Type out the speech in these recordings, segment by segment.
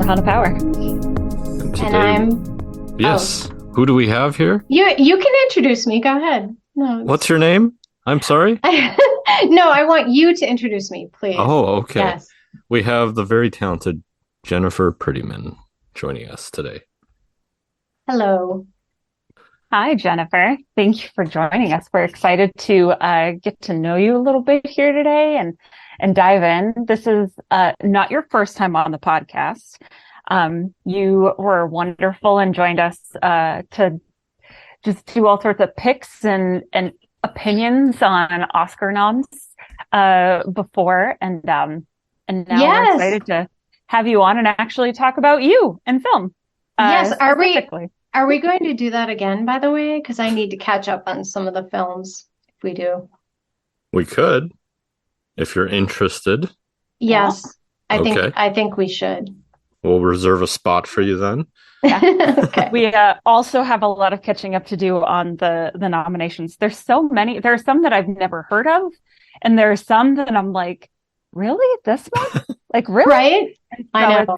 Hana Power. And And I'm yes. Who do we have here? you can introduce me. Go ahead. No. What's your name? I'm sorry. No, I want you to introduce me, please. Oh, okay. Yes. We have the very talented Jennifer Prettyman joining us today. Hello. Hi, Jennifer. Thank you for joining us. We're excited to get to know you a little bit here today and dive in. This is not your first time on the podcast. You were wonderful and joined us to just do all sorts of picks and opinions on Oscar noms before, and now we're excited to have you on and actually talk about you and film. Yes, are we going to do that again, by the way? Because I need to catch up on some of the films if we do. We could, if you're interested. Yes, Okay. I think we should. We'll reserve a spot for you then. Yeah. Okay. We also have a lot of catching up to do on the nominations. There's so many. There are some that I've never heard of, and there are some that I'm like, really? This one? Like, really? Right? I know.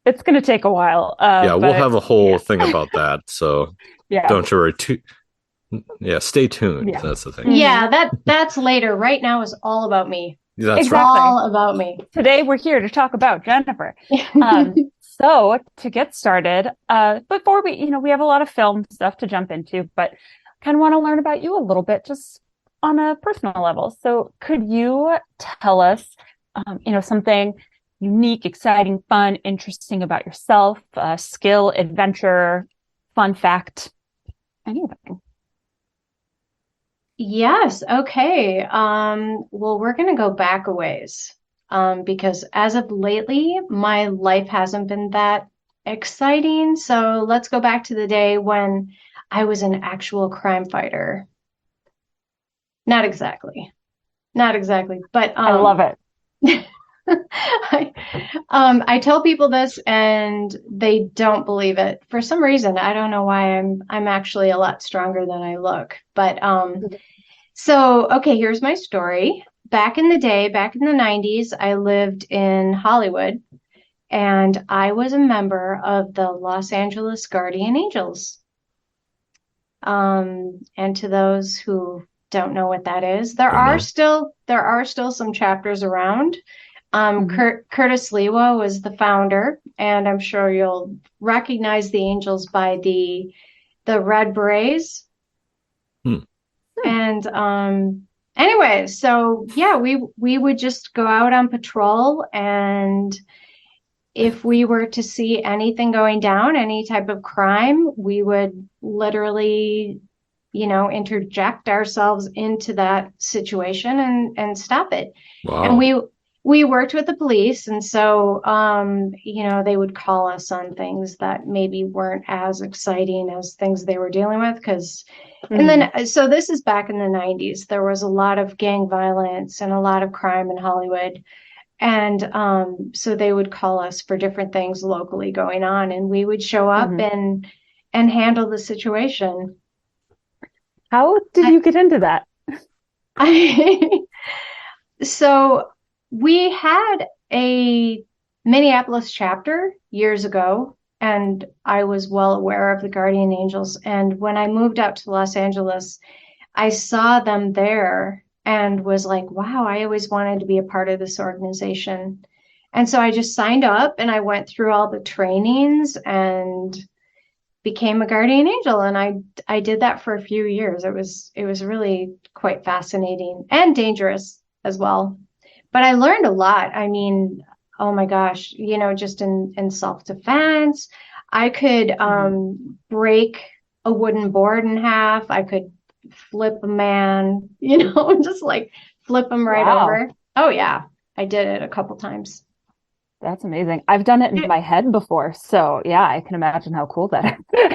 It's going to take a while. We'll have a whole thing about that. So don't you worry. Stay tuned. Yeah. That's the thing. Yeah, that's later. Right now is all about me. That's Exactly. All about me. Today we're here to talk about Jennifer. So to get started, before we have a lot of film stuff to jump into, but kind of want to learn about you a little bit, just on a personal level. So could you tell us, something unique, exciting, fun, interesting about yourself, skill, adventure, fun fact, anything? Yes. Okay. Well, we're going to go back a ways. Because as of lately, my life hasn't been that exciting. So let's go back to the day when I was an actual crime fighter. Not exactly, but I love it. I tell people this and they don't believe it. For some reason, I don't know why I'm actually a lot stronger than I look. But so okay, here's my story. Back in the day, back in the 90s, I lived in Hollywood and I was a member of the Los Angeles Guardian Angels. And to those who don't know what that is, there are still some chapters around. Curtis Lewa was the founder, and I'm sure you'll recognize the Angels by the red berets. And anyway, so yeah, we would just go out on patrol, and if we were to see anything going down, any type of crime, we would literally, interject ourselves into that situation and stop it. Wow. And we worked with the police, and so they would call us on things that maybe weren't as exciting as things they were dealing with, because and then so this is back in the 90s. There was a lot of gang violence and a lot of crime in Hollywood, and so they would call us for different things locally going on, and we would show up and handle the situation. How did you get into that? So we had a Minneapolis chapter years ago, and I was well aware of the Guardian Angels. And when I moved out to Los Angeles, I saw them there and was like, wow, I always wanted to be a part of this organization. And so I just signed up and I went through all the trainings and became a Guardian Angel. And I did that for a few years. It was really quite fascinating and dangerous as well. But I learned a lot. I mean, oh my gosh, just in self-defense, I could break a wooden board in half. I could flip a man, just like flip him right over. Oh yeah, I did it a couple times. That's amazing. I've done it in my head before. So yeah, I can imagine how cool that is.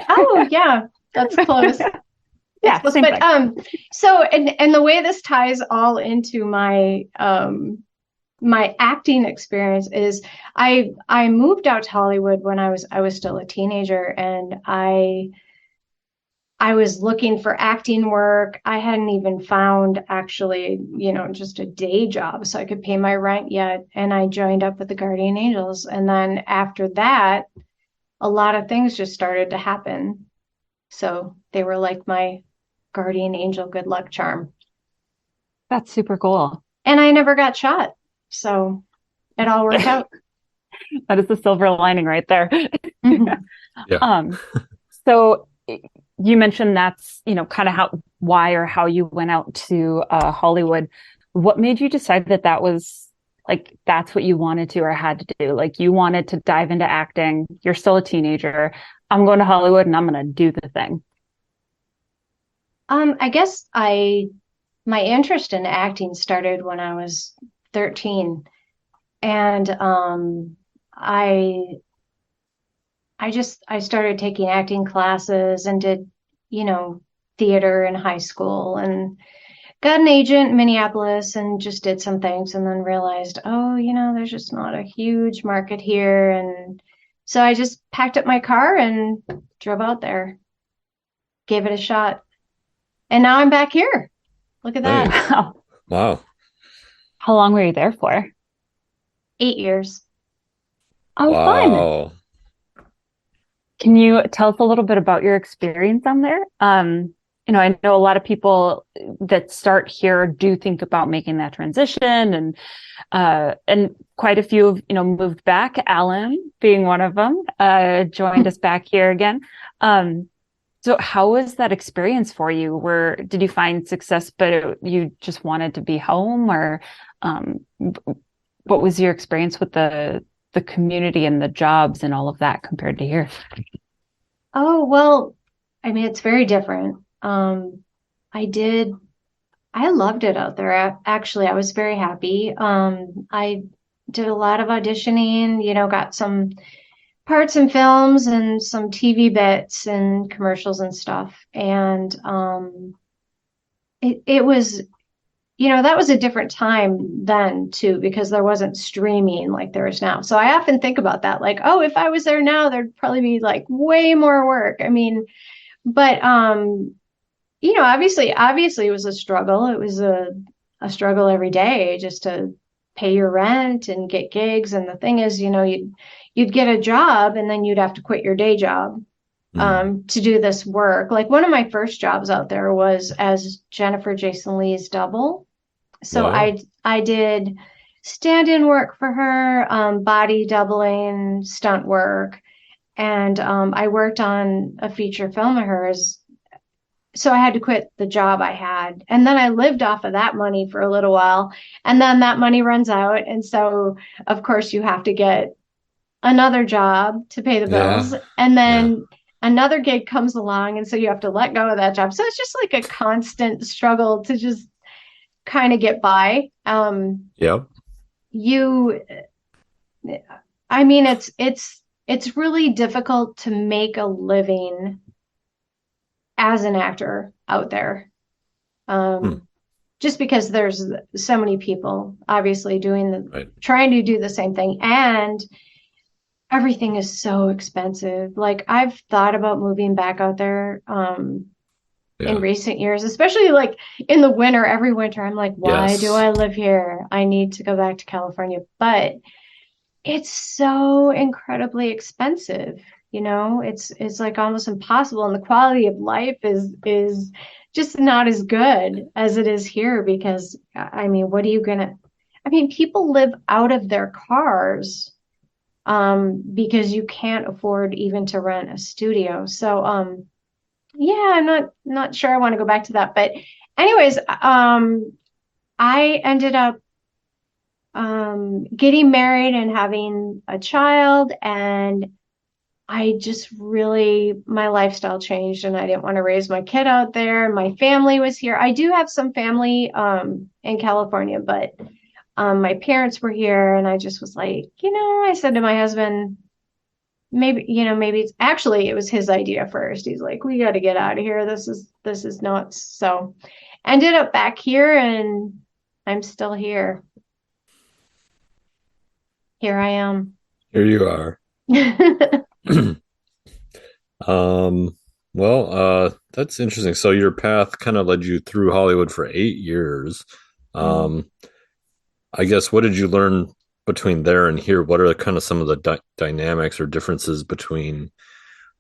Oh yeah, that's close. Yeah, close. But so and the way this ties all into my my acting experience is I moved out to Hollywood when I was still a teenager, and I I was looking for acting work. I hadn't even found actually, just a day job so I could pay my rent yet. And I joined up with the Guardian Angels. And then after that, a lot of things just started to happen. So they were like my guardian angel good luck charm. That's super cool. And I never got shot. So it all worked out. That is the silver lining right there. Yeah. So you mentioned that's, kind of how you went out to Hollywood. What made you decide that was like, that's what you wanted to or had to do? Like you wanted to dive into acting. You're still a teenager. I'm going to Hollywood and I'm going to do the thing. I guess my interest in acting started when I was 13. And I started taking acting classes and did, theater in high school and got an agent in Minneapolis and just did some things and then realized, oh, there's just not a huge market here. And so I just packed up my car and drove out there, gave it a shot. And now I'm back here. Look at that. Hey. Wow. How long were you there for? 8 years. Oh, wow. Fun. Can you tell us a little bit about your experience on there? I know a lot of people that start here do think about making that transition, and quite a few have, moved back. Alan, being one of them, joined us back here again. So how was that experience for you? Did you find success, but you just wanted to be home, or what was your experience with the community and the jobs and all of that compared to here? Oh, well, I mean, it's very different. I loved it out there. Actually, I was very happy. I did a lot of auditioning, got some parts in films and some TV bits and commercials and stuff. And it was, that was a different time then too, because there wasn't streaming like there is now. So I often think about that, like, oh, if I was there now, there'd probably be like way more work. I mean, but obviously it was a struggle. It was a struggle every day just to pay your rent and get gigs. And the thing is, you'd get a job and then you'd have to quit your day job to do this work. Like one of my first jobs out there was as Jennifer Jason Leigh's double. So wow. I did stand-in work for her, body doubling, stunt work, and I worked on a feature film of hers. So I had to quit the job I had. And then I lived off of that money for a little while. And then that money runs out. And so, of course, you have to get another job to pay the bills. Yeah. And Yeah. then another gig comes along. And so you have to let go of that job. So it's just like a constant struggle to just kind of get by. Yep. I mean, it's really difficult to make a living as an actor out there. Just because there's so many people obviously trying to do the same thing, and everything is so expensive. Like I've thought about moving back out there in recent years, especially like in the winter. Every winter I'm like, why do I live here? I need to go back to California. But it's so incredibly expensive. It's like almost impossible, and the quality of life is just not as good as it is here. Because I mean, people live out of their cars because you can't afford even to rent a studio. So yeah, I'm not sure I want to go back to that. But anyways, I ended up getting married and having a child, and I just my lifestyle changed, and I didn't want to raise my kid out there. My family was here. I do have some family in California, but my parents were here, and I just was like, I said to my husband, maybe it was his idea first. He's like, we got to get out of here. This is nuts. So ended up back here, and I'm still here. Here I am. Here you are. Well, that's interesting. So your path kind of led you through Hollywood for 8 years. Mm. Um, I guess what did you learn between there and here? What are kind of some of the dynamics or differences between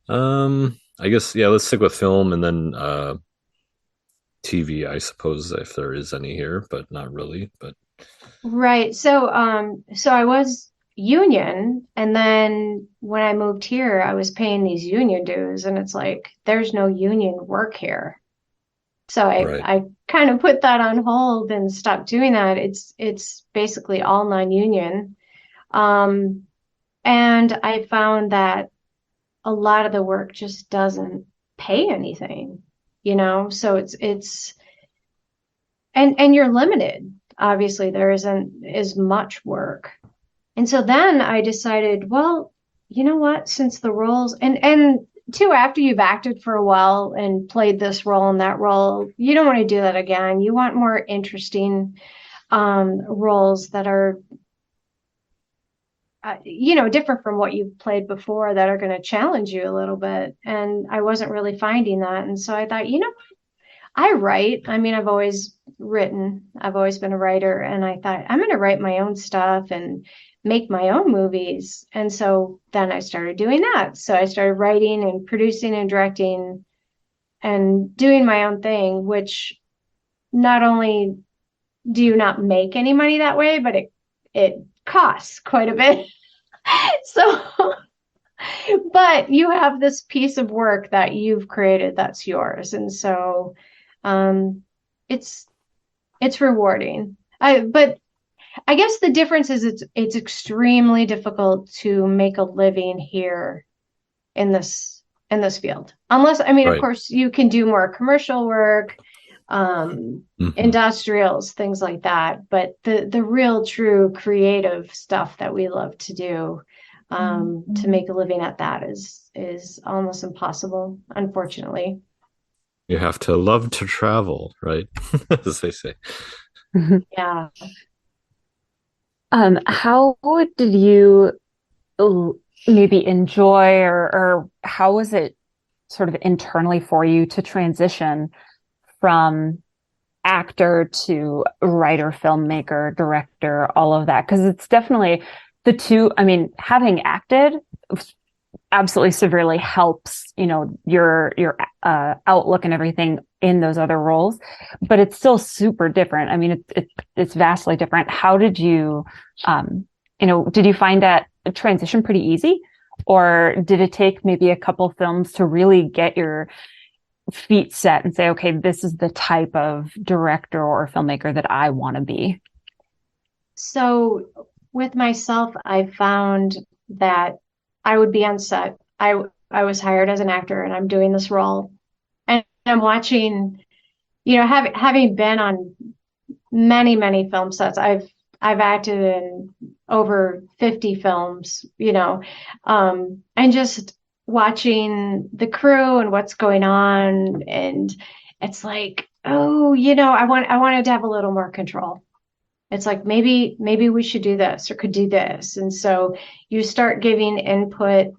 I guess yeah, let's stick with film and then TV, I suppose, if there is any here, but not really. But Right. So I was union, and then when I moved here, I was paying these union dues, and it's like there's no union work here. So right, I kind of put that on hold and stopped doing that. It's basically all non-union. Um, and I found that a lot of the work just doesn't pay anything, So it's and you're limited. Obviously, there isn't as much work. And so then I decided, well, you know what? Since the roles and too, after you've acted for a while and played this role and that role, you don't want to do that again. You want more interesting roles that are, different from what you've played before that are going to challenge you a little bit. And I wasn't really finding that. And so I thought, I write. I mean, I've always written. I've always been a writer, and I thought I'm going to write my own stuff and make my own movies. And so then I started doing that. So I started writing and producing and directing and doing my own thing, which not only do you not make any money that way, but it costs quite a bit. So, but you have this piece of work that you've created that's yours. And so um, it's it's rewarding. But I guess the difference is it's extremely difficult to make a living here in this field. Unless, I mean, of right. course, you can do more commercial work, Hmm. industrials, things like that. But the real true creative stuff that we love to do, to make a living at that is almost impossible, unfortunately. You have to love to travel, right? As they say. Yeah. How did you maybe enjoy or how was it sort of internally for you to transition from actor to writer, filmmaker, director, all of that? Because it's definitely the two. I mean, having acted absolutely severely helps, your outlook and everything in those other roles, but it's still super different. I mean, it's vastly different. How did you, did you find that transition pretty easy, or did it take maybe a couple films to really get your feet set and say, okay, this is the type of director or filmmaker that I want to be? So with myself, I found that I would be on set. I was hired as an actor and I'm doing this role. And I'm watching, having been on many, many film sets. I've acted in over 50 films, and just watching the crew and what's going on. And it's like, oh, I wanted to have a little more control. It's like maybe we should do this or could do this. And so you start giving input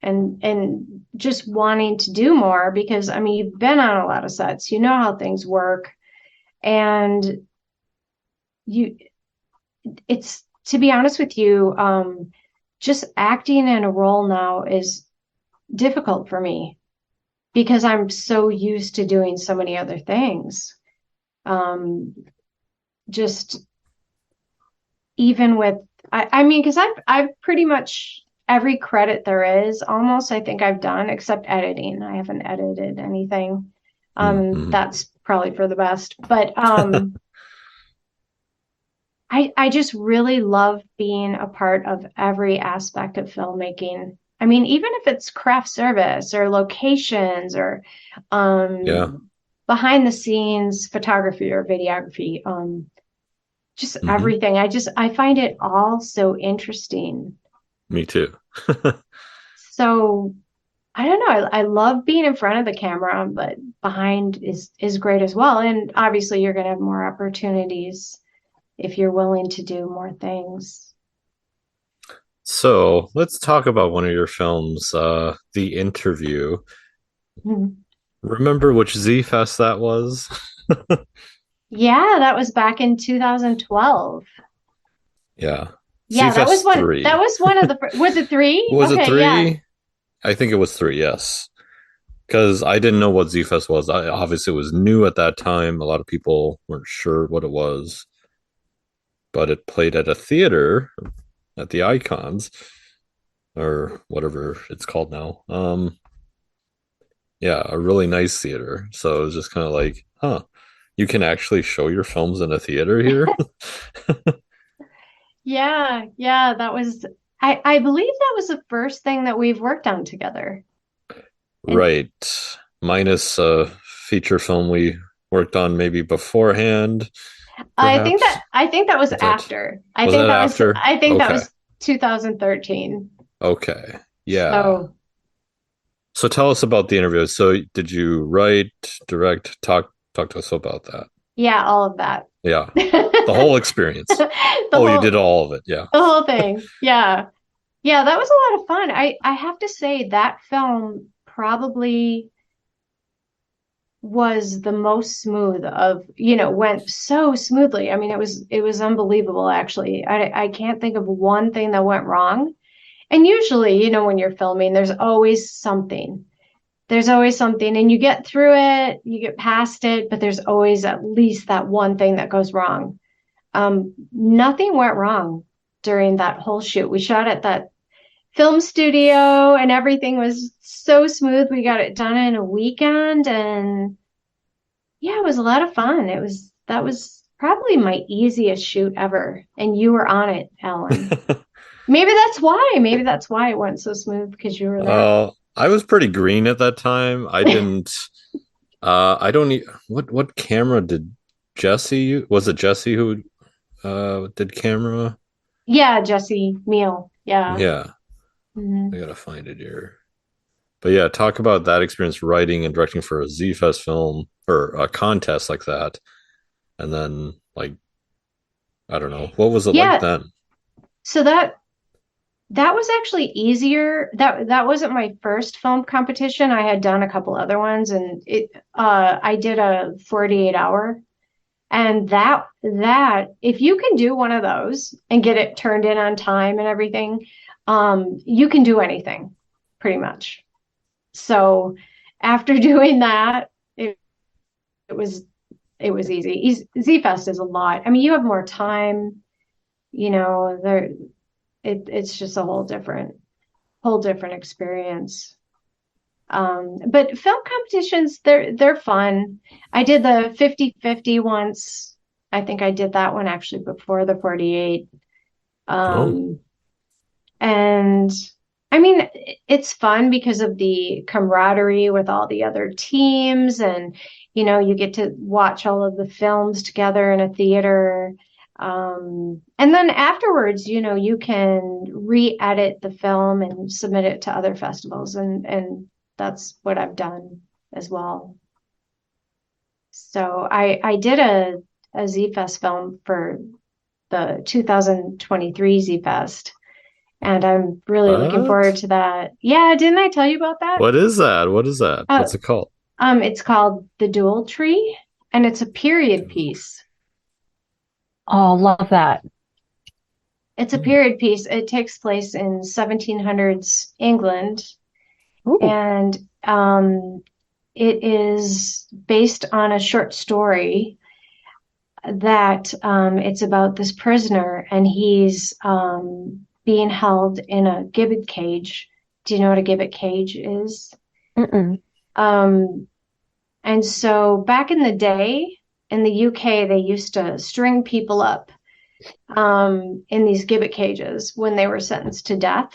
and just wanting to do more because I mean you've been on a lot of sets, you know how things work. And you it's to be honest with you, just acting in a role now is difficult for me because I'm so used to doing so many other things. Um, just even with I mean because I've pretty much every credit there is almost I think I've done except editing. I haven't edited anything. Mm-hmm. That's probably for the best. But I just really love being a part of every aspect of filmmaking. I mean, even if it's craft service or locations or Yeah. behind the scenes photography or videography, just Hmm. everything. I find it all so interesting. Me too. So I don't know. I love being in front of the camera, but behind is great as well. And obviously, you're going to have more opportunities if you're willing to do more things. So let's talk about one of your films, The Interview. Mhm. Remember which Z Fest that was? Yeah, that was back in 2012. Yeah. Z Yeah, Fest that 3. was one of the was it three? Was it Okay, yeah. 3? I think it was 3, yes. Because I didn't know what Z Fest was. I obviously it was new at that time. A lot of people weren't sure what it was, but it played at a theater at the Icons or whatever it's called now. Yeah, a really nice theater. So it was just kind of like, huh, you can actually show your films in a theater here? Yeah, yeah, that was I believe that was the first thing that we've worked on together. And Right. Minus a feature film we worked on maybe beforehand, perhaps. I think that was Was that after. was that after? I think that Okay. was 2013. Okay. Yeah. So So tell us about the interview. So did you write, direct, talk to us about that? yeah, all of that. Yeah. The whole experience. The Oh, you did whole all of it. Yeah. the whole thing. Yeah. Yeah, that was a lot of fun. I have to say that film probably was the most smooth of, went so smoothly. I mean, it was unbelievable actually. I can't think of one thing that went wrong. And usually, when you're filming, there's always something. There's always something, and you get through it, you get past it, but there's always at least that one thing that goes wrong. Nothing went wrong during that whole shoot. We shot at that film studio and everything was so smooth. We got it done in a weekend and yeah, it was a lot of fun. That was probably my easiest shoot ever. And you were on it, Alan. Maybe that's why. Maybe that's why it went so smooth because you were there. I was pretty green at that time. I didn't I don't need what camera did Jesse use? Was it Jesse who did camera? Yeah, Jesse Meal. Yeah. Yeah, I Mhm. gotta find it here. But yeah, talk about that experience writing and directing for a Z Fest film or a contest like that. And then like I don't know, what was it like Yeah. then? So that was actually easier. That wasn't my first film competition. I had done a couple other ones and I did a 48 hour. And that if you can do one of those and get it turned in on time and everything, you can do anything pretty much. So after doing that, it was it was easy. Z-Fest is a lot. I mean, you have more time, there it's just a whole different experience. But film competitions, they're fun. I did the 50-50 once. I think I did that one actually before the 48. Oh, Um, and I mean, it's fun because of the camaraderie with all the other teams, and you get to watch all of the films together in a theater. And then afterwards, you can re-edit the film and submit it to other festivals, and that's what I've done as well. So I did a Z Fest film for the 2023 Z Fest. And I'm really looking forward what? to that. Yeah, didn't I tell you about that? What is that? What is that? Uh, What's it called? it's called The Dual Tree, and it's a period piece. Oh, love that. It's a period piece. It takes place in 1700s England, Ooh. and it is based on a short story that it's about this prisoner, and he's being held in a gibbet cage. Do you know what a gibbet cage is? Mm-mm. Um, And so back in the day in the UK, they used to string people up in these gibbet cages when they were sentenced to death,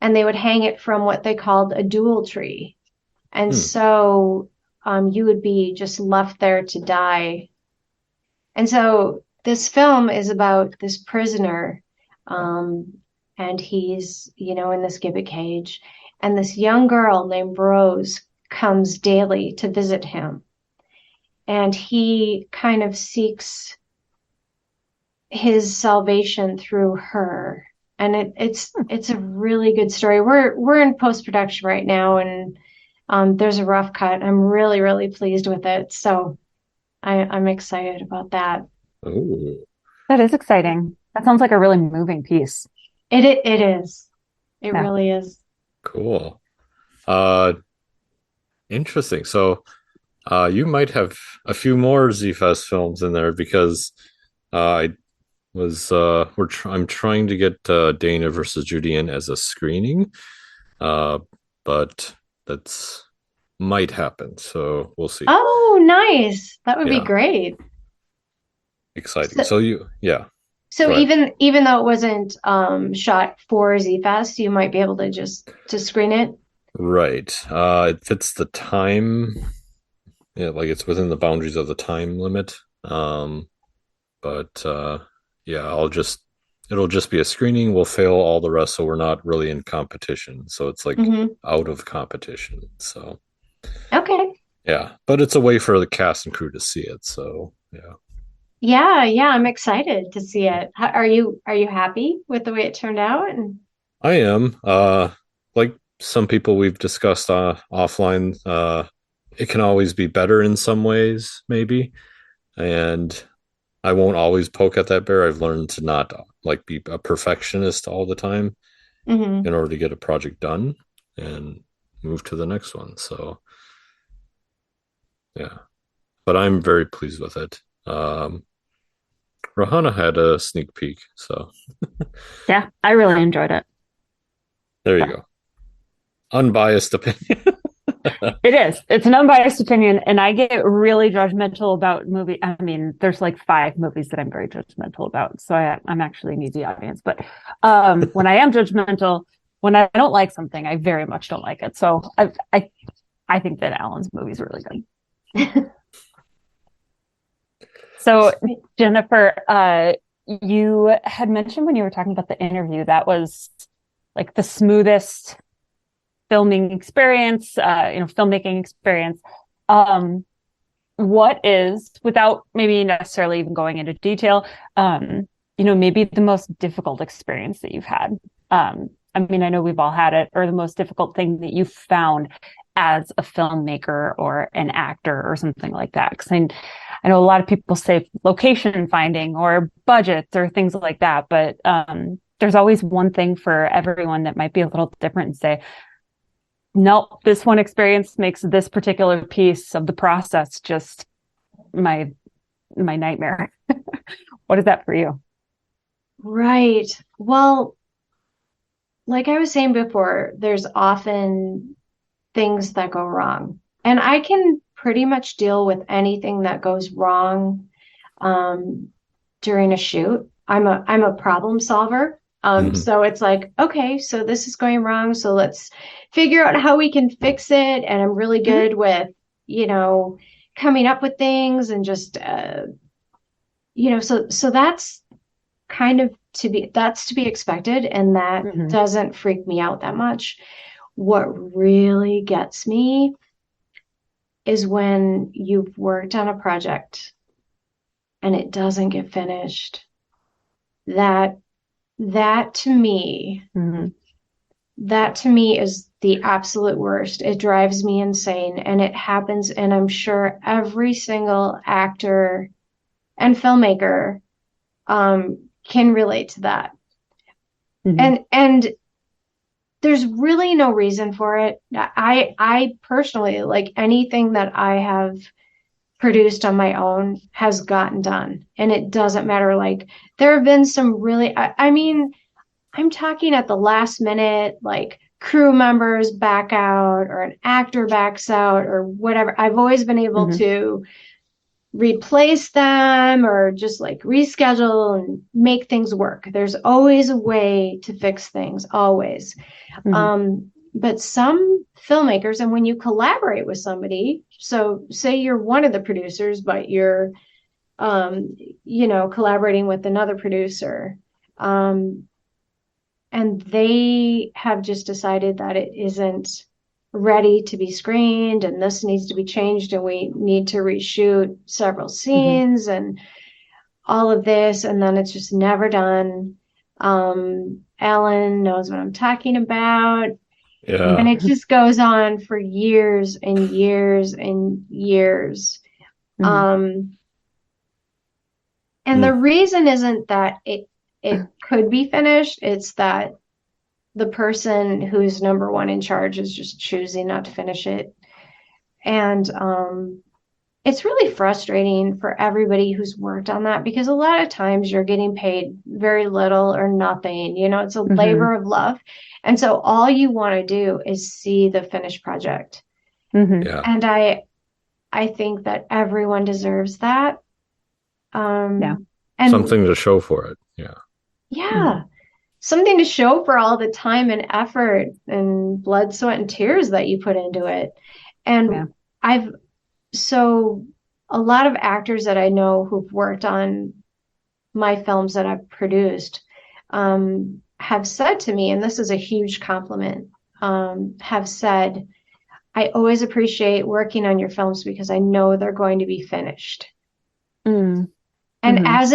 and they would hang it from what they called a dual tree. And Hmm. so you would be just left there to die. And so this film is about this prisoner, and he's, in this gibbet cage, and this young girl named Rose comes daily to visit him and he kind of seeks his salvation through her. And it's a really good story. We're in post production right now, and There's a rough cut. I'm really, really pleased with it. So I'm excited about that. Oh, That is exciting. That sounds like a really moving piece. It is. It Yeah. really is. cool. Uh, interesting. So, you might have a few more Z-Fest films in there because I was I'm trying to get Dana versus Judy in as a screening, uh, but that's might happen. So we'll see. Oh, nice. That would be Yeah, great. exciting. So, So yeah, so go ahead. even though it wasn't shot for Z Fest, you might be able to just to screen it. Right. It fits the time. Yeah, like it's within the boundaries of the time limit. But yeah, it'll just be a screening. We'll fail all the rest, so we're not really in competition. So it's like Hmm. out of competition. So Okay. yeah, but it's a way for the cast and crew to see it. So yeah, Yeah, yeah, I'm excited to see it. Are you happy with the way it turned out? And I am. Like some people we've discussed offline, it can always be better in some ways, maybe. And I won't always poke at that bear. I've learned to not like be a perfectionist all the time hmm. in order to get a project done and move to the next one. So yeah, but I'm very pleased with it. Rahana had a sneak peek, so Yeah, I really enjoyed it. there you So go. Unbiased opinion. it is. It's an unbiased opinion, and I get really judgmental about movie. I mean, there's like 5 movies that I'm very judgmental about, so I'm actually an easy audience. But when I am judgmental, when I don't like something, I very much don't like it. So I think that Alan's movie is really good. So Jennifer, you had mentioned when you were talking about the interview that was like the smoothest filming experience, filmmaking experience. Um, what is, without maybe necessarily even going into detail, maybe the most difficult experience that you've had? I mean, I know we've all had it, or the most difficult thing that you found as a filmmaker or an actor or something like that. Because I know a lot of people say location finding or budgets or things like that, but there's always one thing for everyone that might be a little different and say, no, this one experience makes this particular piece of the process just my nightmare. What is that for you? Right. Well, like I was saying before, there's often things that go wrong. And I can pretty much deal with anything that goes wrong um, during a shoot. I'm a problem solver. Mhm. So it's like, okay, so this is going wrong. So let's figure out how we can fix it. And I'm really Mm-hmm. good with, you know, coming up with things and just, so that's kind of that's to be expected. And that Mm-hmm. doesn't freak me out that much. What really gets me is when you've worked on a project and it doesn't get finished. That that to me, Mm-hmm. that to me is the absolute worst. It drives me insane and it happens, and I'm sure every single actor and filmmaker can relate to that. Mm-hmm. And there's really no reason for it. I personally, like, anything that I have produced on my own has gotten done. And it doesn't matter. Like, there have been some really, I mean, I'm talking at the last minute, like crew members back out or an actor backs out or whatever. I've always been able Mm-hmm. to replace them or just like reschedule and make things work. There's always a way to fix things, always. Mm-hmm. But some filmmakers, and when you collaborate with somebody, so say you're one of the producers, but you're, collaborating with another producer, and they have just decided that it isn't ready to be screened and this needs to be changed and we need to reshoot several Mm-hmm. scenes and all of this, and then it's just never done. Alan knows what I'm talking about. Yeah. And it just goes on for years and years and years. Mhm. Um, and the Mm. reason isn't that it could be finished, it's that the person who's number one in charge is just choosing not to finish it. And it's really frustrating for everybody who's worked on that because a lot of times you're getting paid very little or nothing. You know, it's a Mhm. labor of love. And so all you want to do is see the finished project. Mhm. Yeah. And I think that everyone deserves that. Yeah. And Something to show for it. Yeah. yeah, something to show for all the time and effort and blood, sweat, and tears that you put into it. Yeah. And I've so a lot of actors that I know who've worked on my films that I've produced have said to me, and this is a huge compliment, have said, I always appreciate working on your films because I know they're going to be finished. Mm. And Mhm. as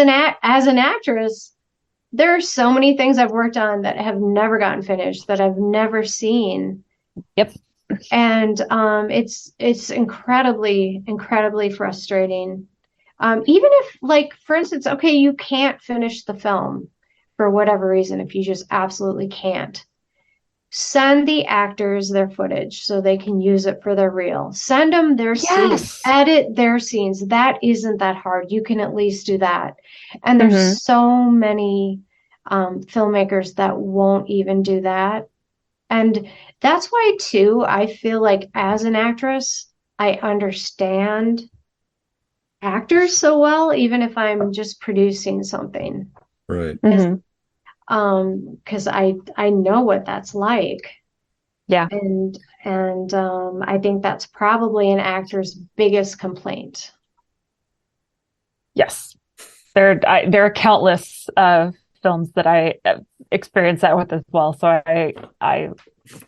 an actress, there are so many things I've worked on that have never gotten finished, that I've never seen. Yep. And it's incredibly frustrating. Even if, like, for instance, okay, you can't finish the film for whatever reason, if you just absolutely can't, send the actors their footage so they can use it for their reel. Send them their scenes, Yes. edit their scenes. That isn't that hard. You can at least do that. And Mhm. there's so many filmmakers that won't even do that. And that's why, too, I feel like as an actress, I understand actors so well, even if I'm just producing something, Right. Mhm. because I know what that's like. Yeah. And I think that's probably an actor's biggest complaint. Yes. There are countless films that I experience that with as well. So I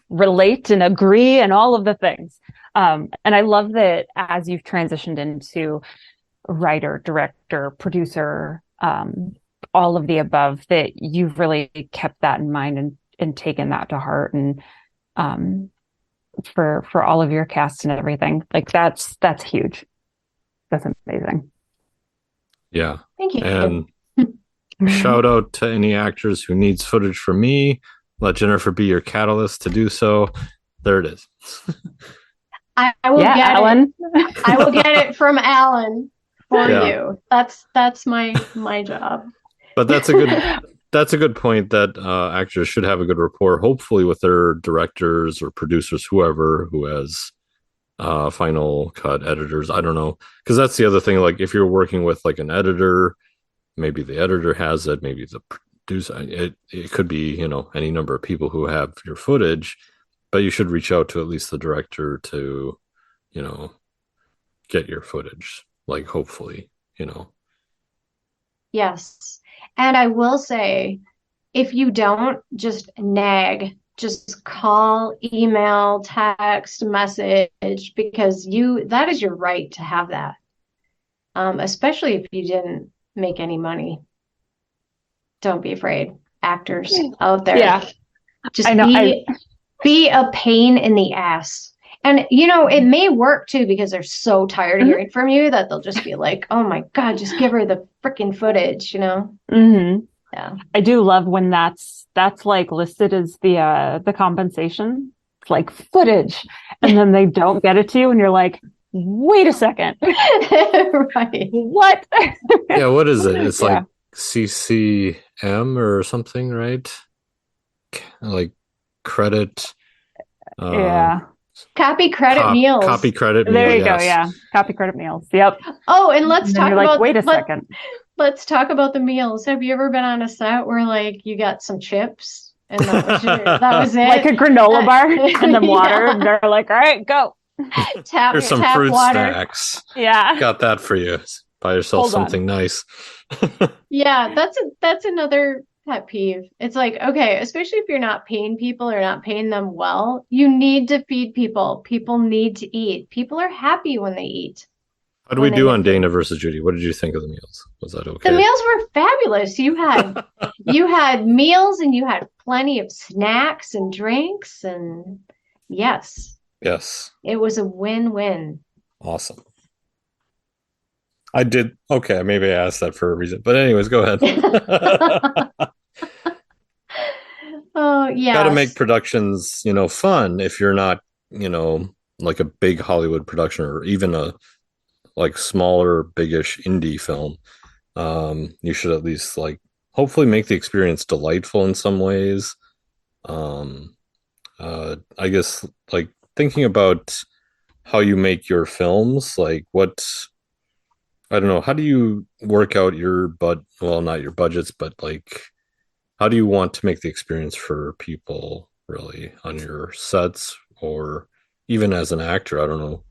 relate and agree and all of the things. And I love that as you've transitioned into writer, director, producer, all of the above, that you've really kept that in mind and taken that to heart. And um, for all of your cast and everything, like that's huge. That's amazing. Yeah. Thank you. And shout out to any actors who needs footage from me. Let Jennifer be your catalyst to do so. There it is. I will Yeah, get it. Alan. I will get it from Alan for Yeah. you. That's my job. But that's a good point that actors should have a good rapport, hopefully with their directors or producers, whoever who has final cut editors. I don't know, because that's the other thing. Like if you're working with like an editor, maybe the editor has it, maybe the producer. It could be any number of people who have your footage, but you should reach out to at least the director to you know get your footage. Like hopefully. Yes. And I will say, if you don't, just nag, just call, email, text, message, because that is your right to have that. Especially if you didn't make any money. Don't be afraid. Actors out there, Yeah, I just know. be a pain in the ass. And it may work too because they're so tired of Mhm. hearing from you that they'll just be like, "Oh my God, just give her the freaking footage." Mhm. Yeah. I do love when that's like listed as the compensation. It's like footage, and then they don't get it to you, and you're like, wait a second, Right. what? Yeah, what is it? It's Yeah, like CCM or something, right? Like credit, uh, yeah. Copy credit copy meals. credit There meal. you go. Yes. Yeah, copy credit meals. Yep. Oh, and And then you're like, wait a second. let's talk about the meals. Have you ever been on a set where like you got some chips and that was Like it? a granola bar and then water, Yeah. and they're like, all right, go. Here's some Tap fruit water. snacks. Yeah. Got that for you. Buy yourself Hold on. something nice. Yeah, that's another pet peeve. It's like, okay, especially if you're not paying people or not paying them well, you need to feed people. People need to eat. People are happy when they eat. How do we when they do on make it. Dana versus Judy? What did you think of the meals? Was that The okay? meals were fabulous. You had meals and you had plenty of snacks and drinks, and yes, Yes. it was a win-win. Awesome. I did. Okay, maybe I asked that for a reason. But anyways, go ahead. Oh, Got to make yes. productions, fun if you're not, you know, like a big Hollywood production or even a like smaller, biggish indie film. You should at least like hopefully make the experience delightful in some ways. Um, I guess like thinking about how you make your films, like what I don't know, how do you work out your well, not your budgets, but like how do you want to make the experience for people really on your sets or even as an actor? I don't know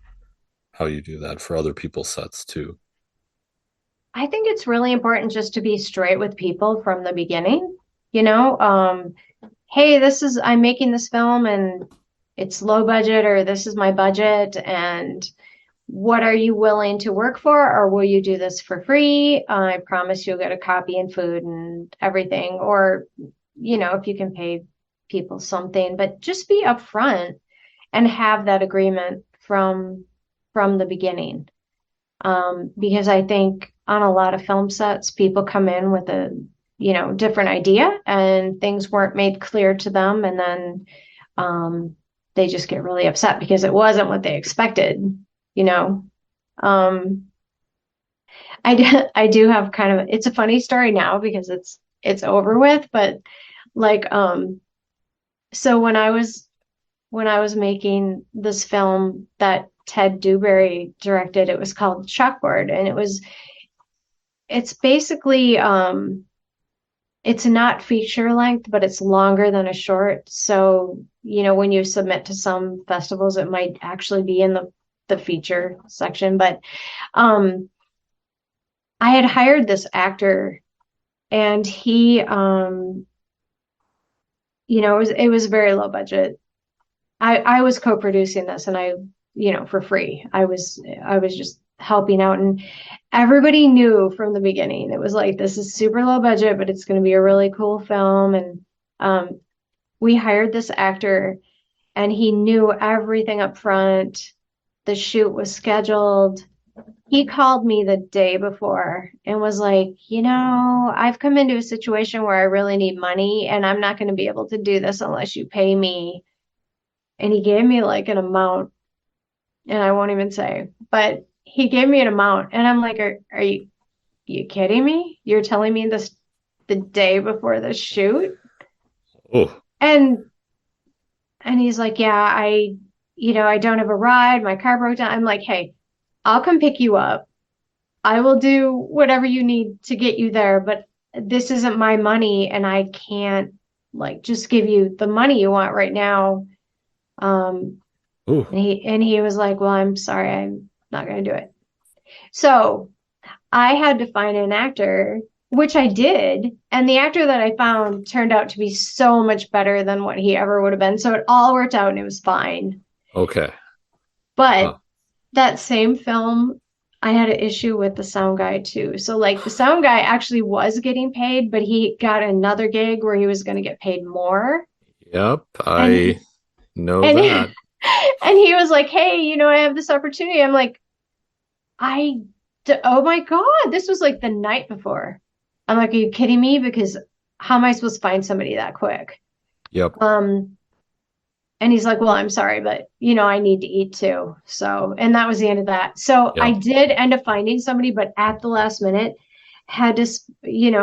how you do that for other people's sets too. I think it's really important just to be straight with people from the beginning. You know, hey, I'm making this film and it's low budget, or this is my budget, and what are you willing to work for, or will you do this for free? I promise you'll get a copy and food and everything, or, if you can pay people something, but just be upfront and have that agreement from the beginning. Because I think on a lot of film sets, people come in with a, different idea and things weren't made clear to them. And then they just get really upset because it wasn't what they expected, you know. Um, I do have kind of, it's a funny story now because it's over with, but like, so when I was making this film that Ted Dewberry directed, it was called Chalkboard, and it's basically it's not feature length, but it's longer than a short. So, when you submit to some festivals, it might actually be in the feature section. But I had hired this actor, and he it was very low budget. I was co-producing this, and for free. I was just helping out, and everybody knew from the beginning. It was like, this is super low budget, but it's going to be a really cool film. And we hired this actor, and he knew everything up front. The shoot was scheduled. He called me the day before and was like, I've come into a situation where I really need money, and I'm not going to be able to do this unless you pay me. And he gave me like an amount, and I won't even say, but he gave me an amount, and I'm like, are you kidding me? You're telling me this the day before the shoot? Oh, And he's like, yeah, I don't have a ride. My car broke down. I'm like, hey, I'll come pick you up. I will do whatever you need to get you there, but this isn't my money, and I can't like just give you the money you want right now. Um, oh, and he was like, well, I'm sorry, I'm not going to do it. So I had to find an actor, which I did. And the actor that I found turned out to be so much better than what he ever would have been. So it all worked out and it was fine. okay. But Wow. that same film, I had an issue with the sound guy too. So like the sound guy actually was getting paid, but he got another gig where he was going to get paid more. Yep, And I know and that. and he was like, "Hey, I have this opportunity." I'm like, I, oh my God, this was like the night before. I'm like, are you kidding me? Because how am I supposed to find somebody that quick? Yep, Um, and he's like, well, I'm sorry, but I need to eat too. So, and that was the end of that. So I yep. did end up finding somebody, but at the last minute had to,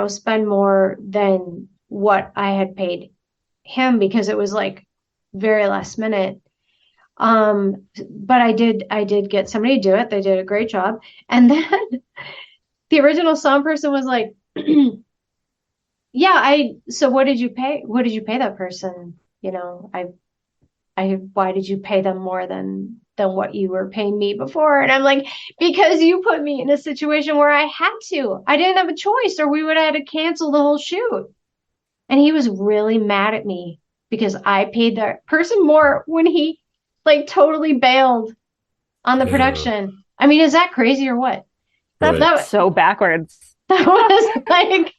spend more than what I had paid him because it was like very last minute. But I did get somebody to do it. They did a great job. And then the original sound person was like, yeah, so what did you pay? What did you pay that person? Why did you pay them more than what you were paying me before? And I'm like, because you put me in a situation where I had to. I didn't have a choice, or we would have had to cancel the whole shoot. And he was really mad at me because I paid that person more when he like totally bailed on the Yeah. production. I mean, is that crazy or what? That's Right. so backwards. That was like,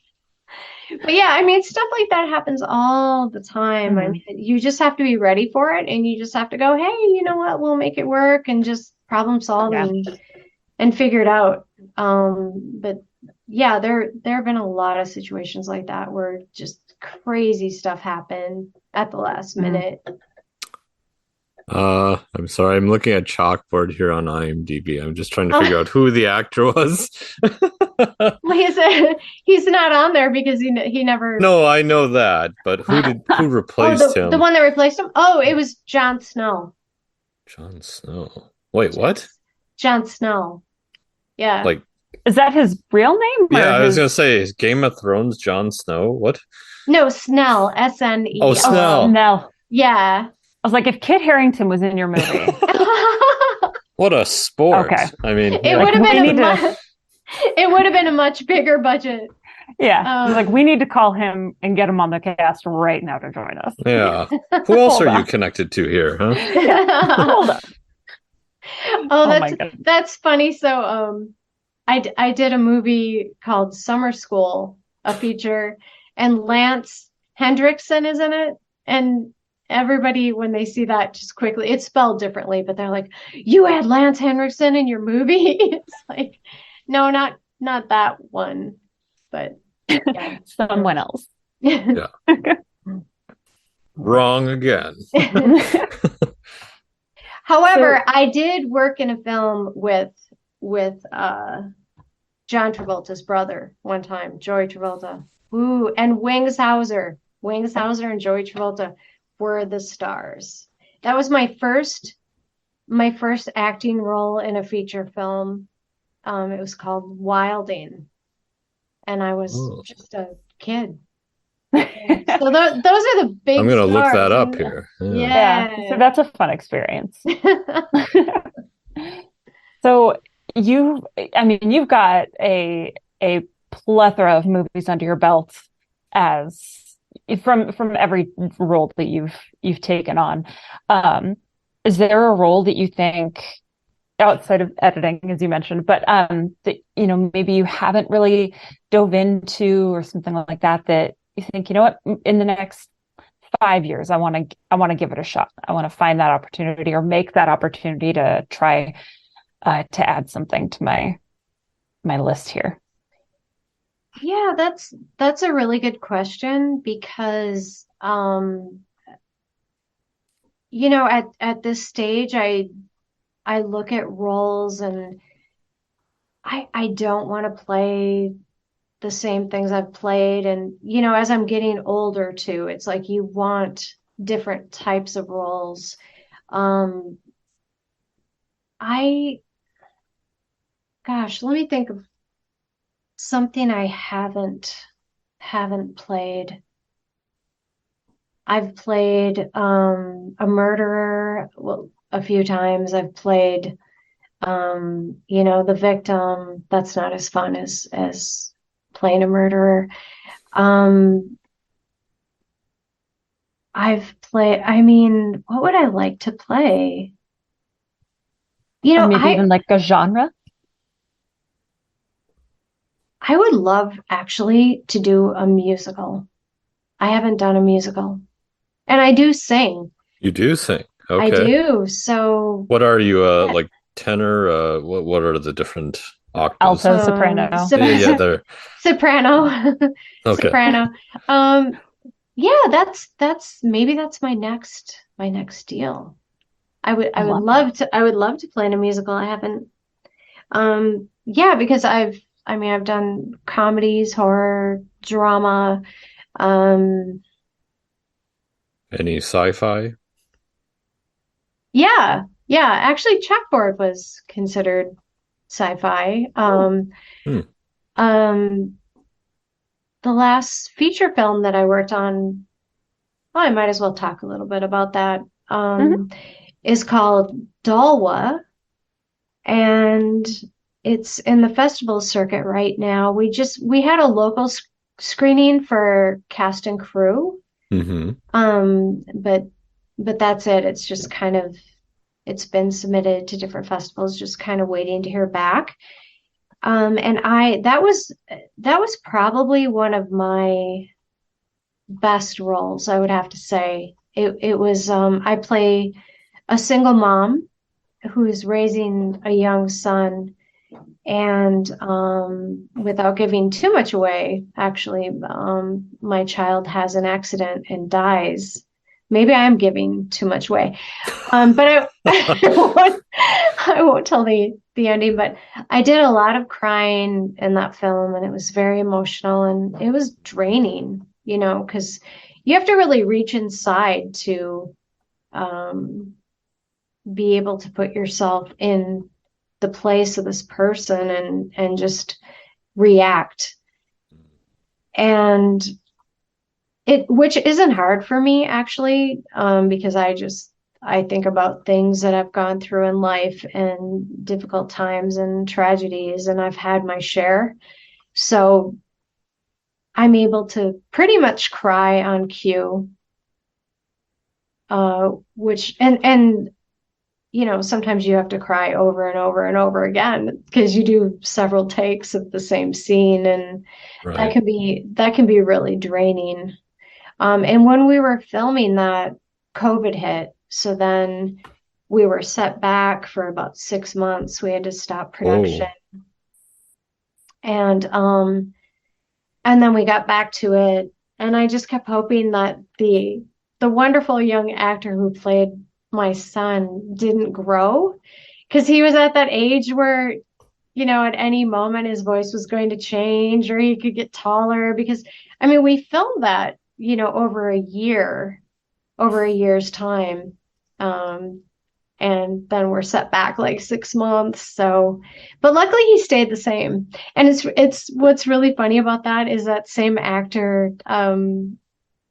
but yeah, I mean, stuff like that happens all the time. I mean, you just have to be ready for it, and you just have to go, hey, you know what? We'll make it work, and just problem solve Yeah. and figure it out. But yeah, there have been a lot of situations like that where just crazy stuff happened at the last minute. I'm sorry. I'm looking at chalkboard here on IMDb. I'm just trying to Oh, figure out who the actor was. well, he's not on there because he never. No, I know that, but who Oh, replaced the him? one that replaced him. Oh, it was Jon Snow. Jon Snow. Wait, what? Jon Snow. Yeah. Like, Is that his real name yeah, or I was his? gonna say is Game of Thrones Jon Snow. What? No, Snell. Oh, Snell. Snell. No. Yeah. I was like, if Kit Harington was in your movie, What a sport. okay. I mean, It yeah. would have we been need to. it would have been a much bigger budget. Yeah. I was like, Um, we need to call him and get him on the cast right now to join us. Yeah. Who else Hold are you on. connected to here, huh? Hold on. Oh, Oh my God. that's funny. So, I did a movie called Summer School, a feature, and Lance Hendrickson is in it. And everybody, when they see that, just quickly, it's spelled differently, but they're like, "You had Lance Henriksen in your movie?" It's like, no, not that one, but yeah. Someone else. Yeah. Wrong again. However, I did work in a film with John Travolta's brother one time, Joey Travolta. Ooh, and Wings Hauser. Wings Hauser and Joey Travolta were the stars. That was my first acting role in a feature film. It was called Wilding, and I was Oh. just a kid. So those are the big I'm gonna look stars. that up here. Yeah. So that's a fun experience. So you've got a plethora of movies under your belt as from every role that you've taken on. Is there a role that you think outside of editing, as you mentioned, but that maybe you haven't really dove into or something like that you think, you know what, in the next 5 years, I want to give it a shot. I want to find that opportunity or make that opportunity to try to add something to my list here. Yeah, that's a really good question because at this stage I look at roles and I don't want to play the same things I've played, and as I'm getting older too, it's like you want different types of roles. Um I Gosh, let me think of something I haven't played. I've played a murderer, well, a few times. I've played the victim. That's not as fun as playing a murderer. Um, I mean, what would I like to play? Or maybe even like a genre. I would love actually to do a musical. I haven't done a musical. And I do sing. You do sing. I Okay. do. So What are you, like tenor? What are the different octaves? Alto, soprano. Yeah, they're soprano. okay. Soprano. Yeah, that's maybe that's my next deal. I would love to play in a musical. I haven't yeah, because I've done comedies, horror, drama. Um Any sci-fi? yeah, actually Checkboard was considered sci-fi. Hmm. The last feature film that I worked on, well, I might as well talk a little bit about that. Is called Dalwa, and it's in the festival circuit right now. We had a local screening for cast and crew. Mm-hmm. But that's it. It's just kind of It's been submitted to different festivals, just kind of waiting to hear back. And that was probably one of my best roles, I would have to say. It was I play a single mom who's raising a young son, and without giving too much away, actually, my child has an accident and dies. Maybe I'm giving too much away, but I won't tell the ending. But I did a lot of crying in that film, and it was very emotional, and it was draining, because you have to really reach inside to um, be able to put yourself in the place of this person and just react. And which isn't hard for me, actually, because I think about things that I've gone through in life and difficult times and tragedies, and I've had my share. So I'm able to pretty much cry on cue, which and sometimes you have to cry over and over and over again because you do several takes of the same scene, and Right. that can be really draining. And when we were filming that, COVID hit, so then we were set back for about 6 months. We had to stop production, and then we got back to it, and I just kept hoping that the wonderful young actor who played my son didn't grow, because he was at that age where, at any moment his voice was going to change or he could get taller, because I mean, we filmed that, over a year's time. And then we're set back like 6 months. So, but luckily he stayed the same. And it's what's really funny about that is that same actor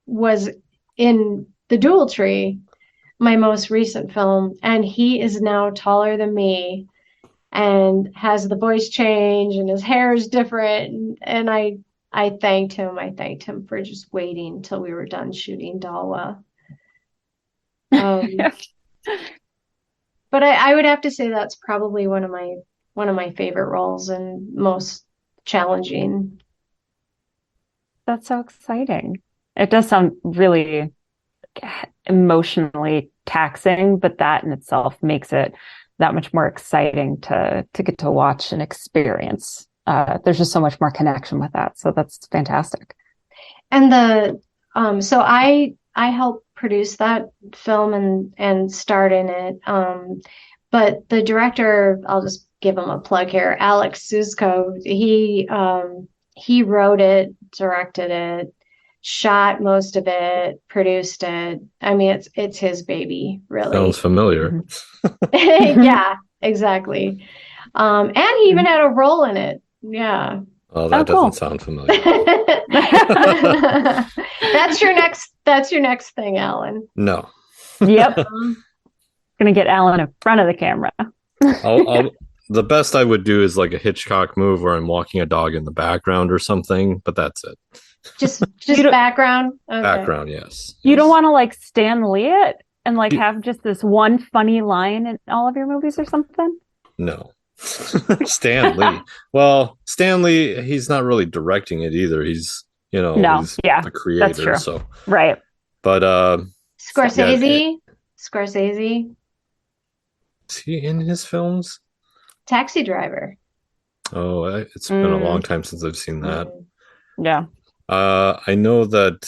was in The Dual Tree, my most recent film, and he is now taller than me and has the voice change and his hair is different. And I thanked him. I thanked him for just waiting till we were done shooting Dalwa. But I would have to say that's probably one of my favorite roles and most challenging. That's so exciting. It does sound really emotionally taxing, but that in itself makes it that much more exciting to get to watch and experience. There's just so much more connection with that. So that's fantastic. And so I helped produce that film and starred in it. But the director, I'll just give him a plug here, Alex Susko, he wrote it, directed it, shot most of it, produced it. I mean, it's his baby, really. Sounds familiar. Yeah, exactly. And he even had a role in it. Yeah. Oh, that doesn't sound familiar. That's your next thing, Alan. No. Yep. Gonna get Alan in front of the camera. The best I would do is like a Hitchcock move where I'm walking a dog in the background or something, but that's it. Just background? Okay. Background, yes. You don't want to like Stan Lee it and like have just this one funny line in all of your movies or something? No. Stan Lee. Well, Stan Lee, he's not really directing it either. He's, he's the creator. That's true. So right. But Scorsese. Scorsese. Is he in his films? Taxi Driver. Oh, it's been a long time since I've seen that. Yeah. I know that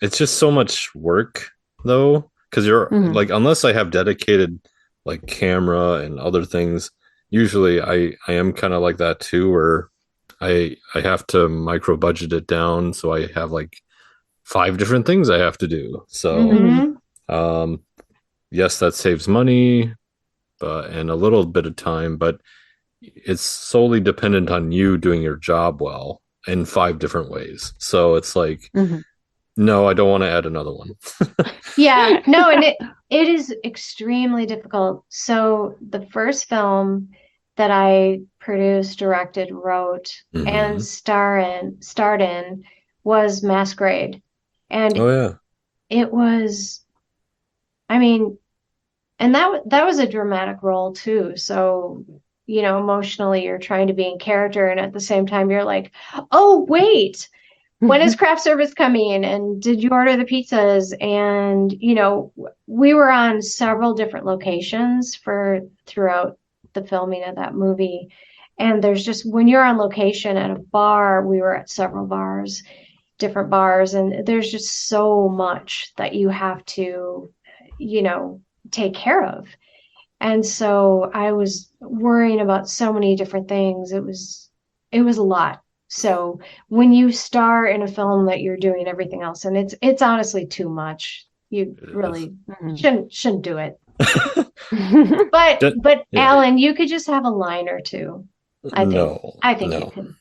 it's just so much work though, because you're like, unless I have dedicated like camera and other things, usually I am kind of like that too, where I have to micro budget it down, so I have like 5 different things I have to do. So yes, that saves money, and a little bit of time, but it's solely dependent on you doing your job well in 5 different ways. So it's like, no, I don't want to add another one. Yeah, no, and it is extremely difficult. So the first film that I produced, directed, wrote, and starred in was Masquerade. And it was, I mean, And that was a dramatic role too. So, emotionally you're trying to be in character, and at the same time you're like, oh wait, when is craft service coming? And did you order the pizzas? And, we were on several different locations throughout the filming of that movie. And there's just, when you're on location at a bar, we were at several bars, different bars, and there's just so much that you have to, take care of. And so I was worrying about so many different things. It was a lot. So when you star in a film that you're doing everything else, and it's honestly too much, you really shouldn't do it. But Yeah. Alan, you could just have a line or two. I think you could.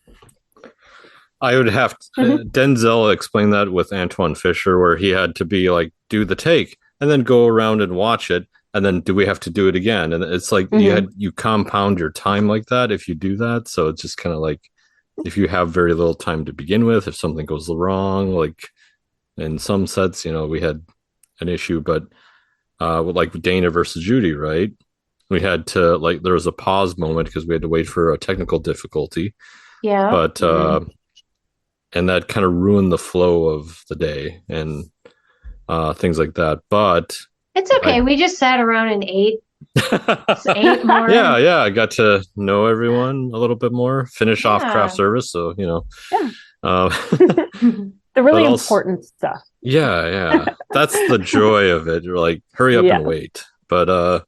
I would have Denzel explain that with Antoine Fisher, where he had to be like, do the take and then go around and watch it. And then do we have to do it again? And it's like you compound your time like that if you do that. So it's just kind of like, if you have very little time to begin with, if something goes wrong, like in some sets, we had an issue, but with like Dana versus Judy, right? We had to, like, there was a pause moment because we had to wait for a technical difficulty. Yeah. But and that kind of ruined the flow of the day and things like that. But it's okay. We just sat around and ate. Ate more. Yeah. I got to know everyone a little bit more, finish off craft service. So, the really important stuff. Yeah. That's the joy of it. You're like, hurry up and wait. But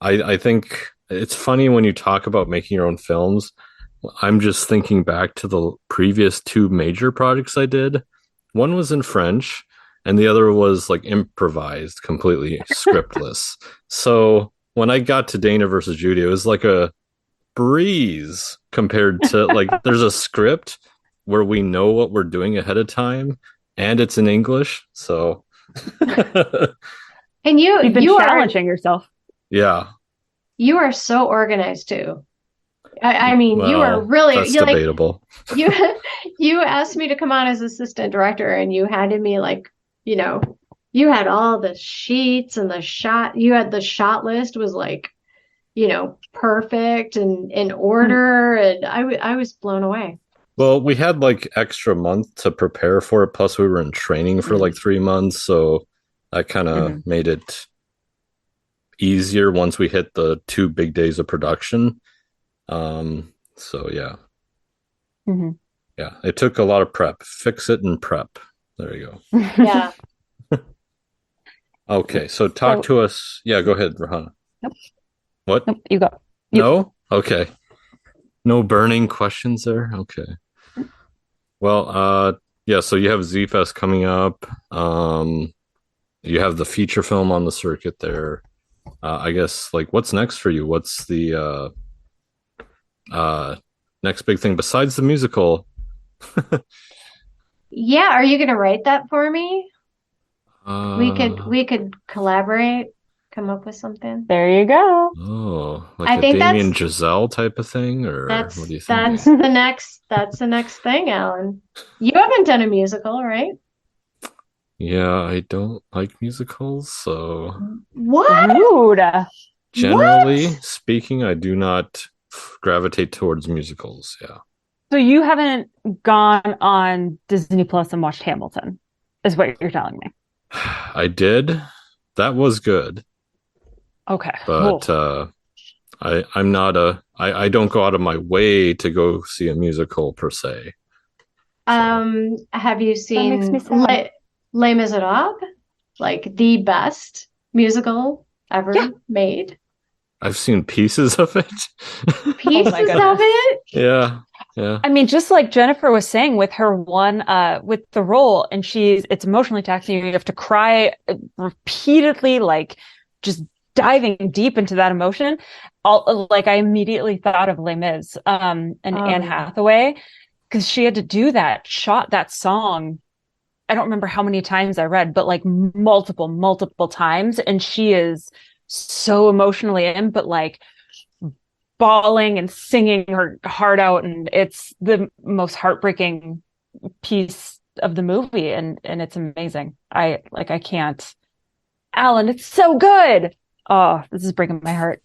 I think it's funny when you talk about making your own films. I'm just thinking back to the previous two major projects I did. One was in French, and the other was like improvised, completely scriptless. So when I got to Dana versus Judy, it was like a breeze compared to like, there's a script where we know what we're doing ahead of time, and it's in English. So, and you've been challenging yourself. Yeah, you are so organized too. I mean, you are really. That's debatable. Like, you asked me to come on as assistant director, and you handed me like, you had all the sheets and the shot. You had the shot list was like, perfect and in order, and I was blown away. Well, we had like extra month to prepare for it. Plus, we were in training for like 3 months, so that kind of made it easier once we hit the 2 big days of production. So yeah. Yeah, it took a lot of prep. Fix it and prep. There you go. Yeah. Okay, so talk to us. Yeah, go ahead, Rahana. Nope. What? Nope, you go. No? Okay. No burning questions there? Okay. Well, yeah, so you have Z-Fest coming up. You have the feature film on the circuit there. I guess, like, what's next for you? What's the next big thing besides the musical? Yeah, are you gonna write that for me? We could collaborate, come up with something. There you go. Oh, like a Damien Giselle type of thing, or what do you think? That's the next thing, Alan. You haven't done a musical, right? Yeah, I don't like musicals, so what? Rude. Generally speaking, I do not gravitate towards musicals. Yeah. So you haven't gone on Disney Plus and watched Hamilton, is what you're telling me. I did. That was good. Okay. But I'm not I don't go out of my way to go see a musical per se. So. Have you seen Les Miserables? Like the best musical ever made? I've seen pieces of it. Pieces of it? Yeah. Yeah. I mean, just like Jennifer was saying with her one, with the role, and it's emotionally taxing. You have to cry repeatedly, like just diving deep into that emotion. I immediately thought of Les Mis, and Anne Hathaway, because she had to do shot that song. I don't remember how many times I read, but like multiple times. And she is so emotionally in, but like bawling and singing her heart out, and it's the most heartbreaking piece of the movie, and it's amazing. I can't. Alan, it's so good. Oh, this is breaking my heart.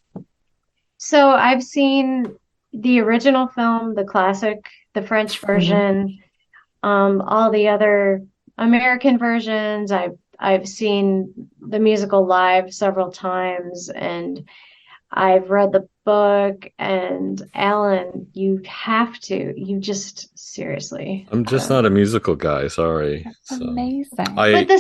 So I've seen the original film, the classic, the French version, all the other American versions. I've seen the musical live several times, and I've read the book. And Alan, you just seriously. I'm just not a musical guy, sorry. That's So amazing. I But the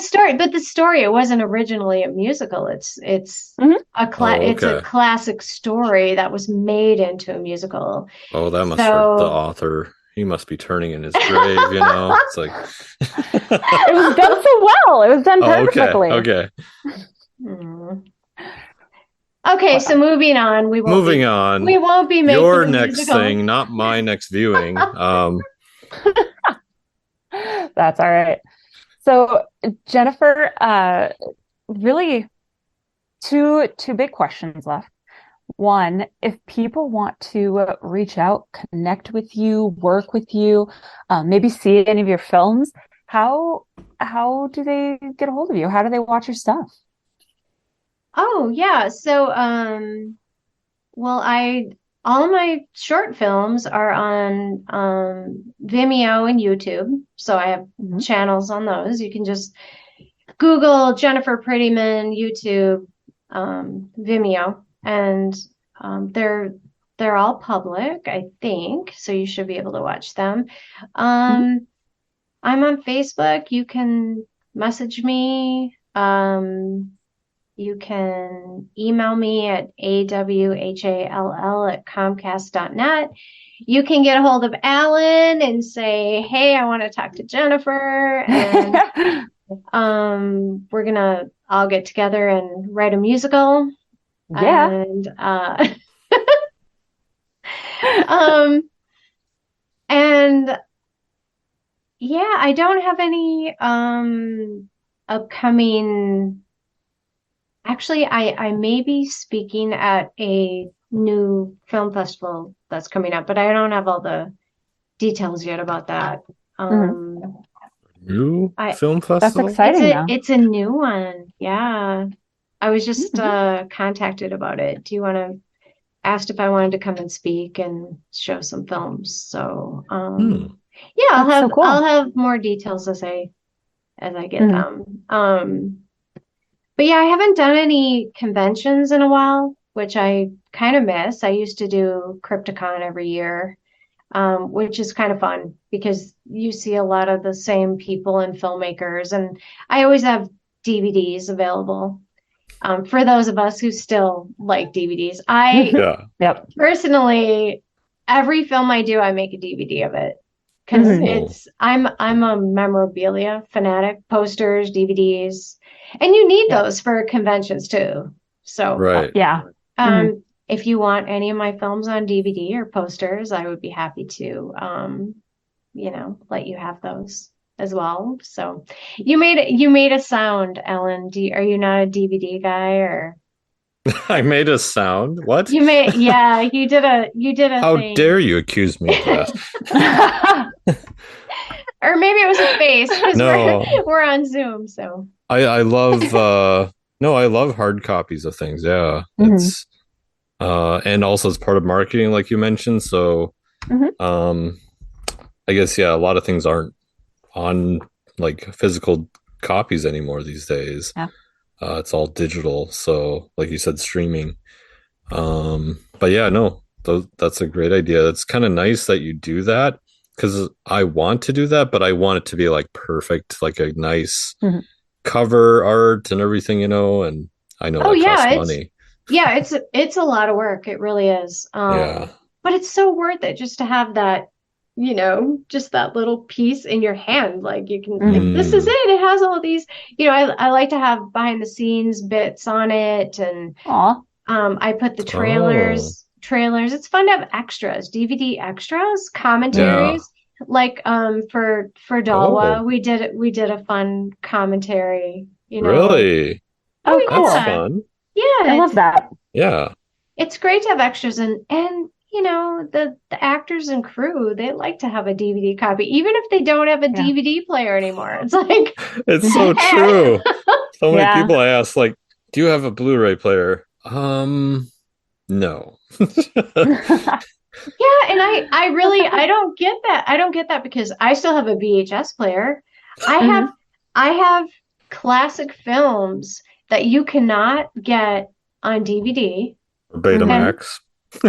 story, it wasn't originally a musical. It's Mhm. it's a okay. classic story that was made into a musical. Oh, that must hurt the So author. He must be turning in his grave, you know. It's like It was done so well. It was done Oh, okay. perfectly. Okay. Hmm. Okay, so Wow. moving on, Moving on. we won't be making Your a next musical. thing, not my next viewing. That's all right. So, Jennifer, really two big questions left. One, if people want to reach out, connect with you, work with you, maybe see any of your films, how do they get a hold of you? How do they watch your stuff? Oh, yeah. So, well, all of my short films are on Vimeo and YouTube. So I have Mhm. channels on those. You can just Google Jennifer Prettyman, YouTube, Vimeo, and they're all public, I think. So you should be able to watch them. Mhm. I'm on Facebook. You can message me. You can email me at awhall@comcast.net. You can get a hold of Alan and say, hey, I want to talk to Jennifer. And we're gonna all get together and write a musical. Yeah. And um and yeah, I don't have any upcoming. Actually, I may be speaking at a new film festival that's coming up, but I don't have all the details yet about that. Mhm. New I film That's festival? exciting though. it's a new one. Yeah. I was just Mhm. contacted about it. Do you want to asked if I wanted to come and speak and show some films. So Hmm. yeah, That's so I'll cool. have more details as I get Mhm. them. But yeah, I haven't done any conventions in a while, which I kind of miss. I used to do Crypticon every year, which is kind of fun because you see a lot of the same people and filmmakers, and I always have DVDs available. For those of us who still like DVDs, I Yeah. Yep. personally, every film I do, I make a DVD of it because Mhm. Oh, I'm a memorabilia fanatic, posters, DVDs, and you need Yep. those for conventions too. So, right. Yeah. Mhm. if you want any of my films on DVD or posters, I would be happy to, let you have those as well. So, you made a sound, Ellen. Are you not a DVD guy or? I made a sound. What? Yeah, you did a How dare thing. you accuse me of that? Or maybe it was a face because No, we're on Zoom, so I love no, I love hard copies of things. Yeah. Mhm. It's and also it's part of marketing like you mentioned, so Mhm. um I guess yeah, a lot of things aren't on like physical copies anymore these days. Yeah. It's all digital, so like you said, streaming. But yeah, no, that's a great idea. It's kind of nice that you do that because I want to do that, but I want it to be like perfect, like a nice Mhm. cover art and everything, you know, and I know oh that costs yeah, money. it's a lot of work. It really is. Yeah. But it's so worth it just to have that, just that little piece in your hand. Like you can like Mhm. this is Mm, it. It has all these, I like to have behind the scenes bits on it and Aw. I put the oh, trailers. It's fun to have extras, DVD extras, Mhm. yeah. commentaries. Like for Oh, Dalwa, we did a fun commentary, really? Oh, Oh That's cool. yeah. fun. I Yeah, love that. Yeah. it's great to have extras and the actors and crew, they like to have a DVD copy, even if they don't have a Yeah. DVD player anymore. It's like, It's so Mhm. hey, true. So many Yeah. people ask, like, do you have a Blu-ray player? No. Yeah, and I really I don't get that. I don't get that because I still have a VHS player. I have Mhm. I have classic films that you cannot get on DVD and Betamax.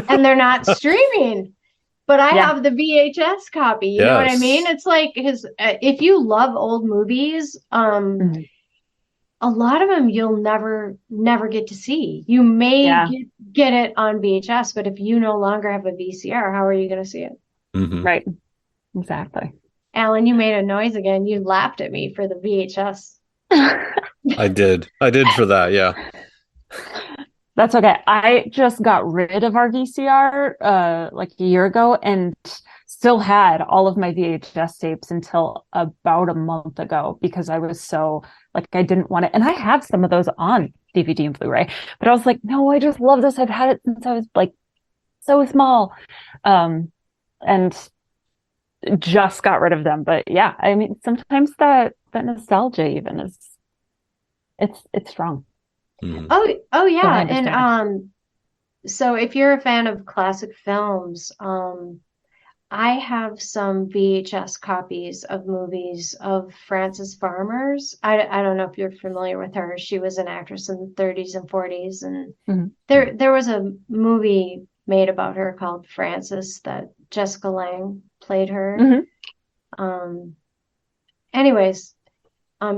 and they're not streaming. But I Yeah. have the VHS copy. You know what I mean? Yes. It's like his if you love old movies, Mhm. a lot of them you'll never get to see. You may Yeah. get it on VHS, but if you no longer have a VCR, how are you going to see it? Hmm. Right. Exactly. Alan, you made a noise again. You laughed at me for the VHS. I did. I did for that. Yeah. That's okay. I just got rid of our VCR like a year ago and still had all of my VHS tapes until about a month ago because I was so like I didn't want it. And I have some of those on DVD and Blu-ray, but I was like, no, I just love this. I've had it since I was like so small. Um, and just got rid of them. But yeah, I mean, sometimes that nostalgia even is it's strong. Hmm. Oh So I yeah. And understand. so if you're a fan of classic films, I have some VHS copies of movies of Frances Farmers. I don't know if you're familiar with her. She was an actress in the 30s and 40s, and Mhm. there was a movie made about her called Frances that Jessica Lange played her. Mhm. Um, anyways,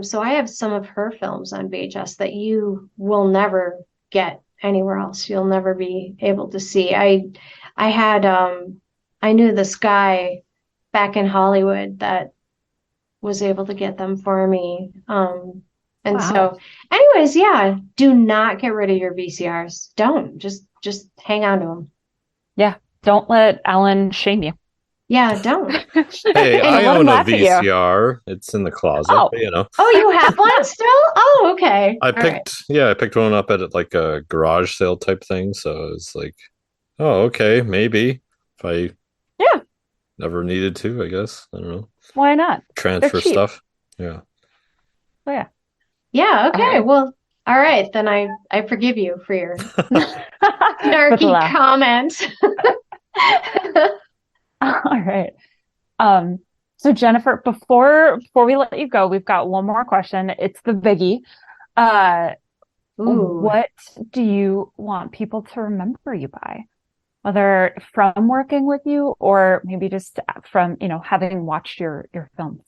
so I have some of her films on VHS that you will never get anywhere else. You'll never be able to see. I had I knew this guy back in Hollywood that was able to get them for me. And Wow. so anyways, yeah, do not get rid of your VCRs. Don't. Just hang on to them. Yeah. Don't let Alan shame you. Yeah, don't. Hey, Don't And I let him own a laugh at you. VCR. It's in the closet, Oh, but, you know. oh, you have one still? Oh, okay. All right. I picked one up at like a garage sale type thing. So it's like, oh, okay, maybe if I yeah. never needed to, I guess. I don't know. Why not? They're Transfer cheap. stuff. Yeah. Oh, yeah. Yeah, All okay. right. Well, all right. Then I forgive you for your For the snarky laugh. comments. All right. Um, so Jennifer, before we let you go, we've got one more question. It's the biggie. Uh, Ooh, what do you want people to remember you by? Whether from working with you or maybe just from, having watched your films.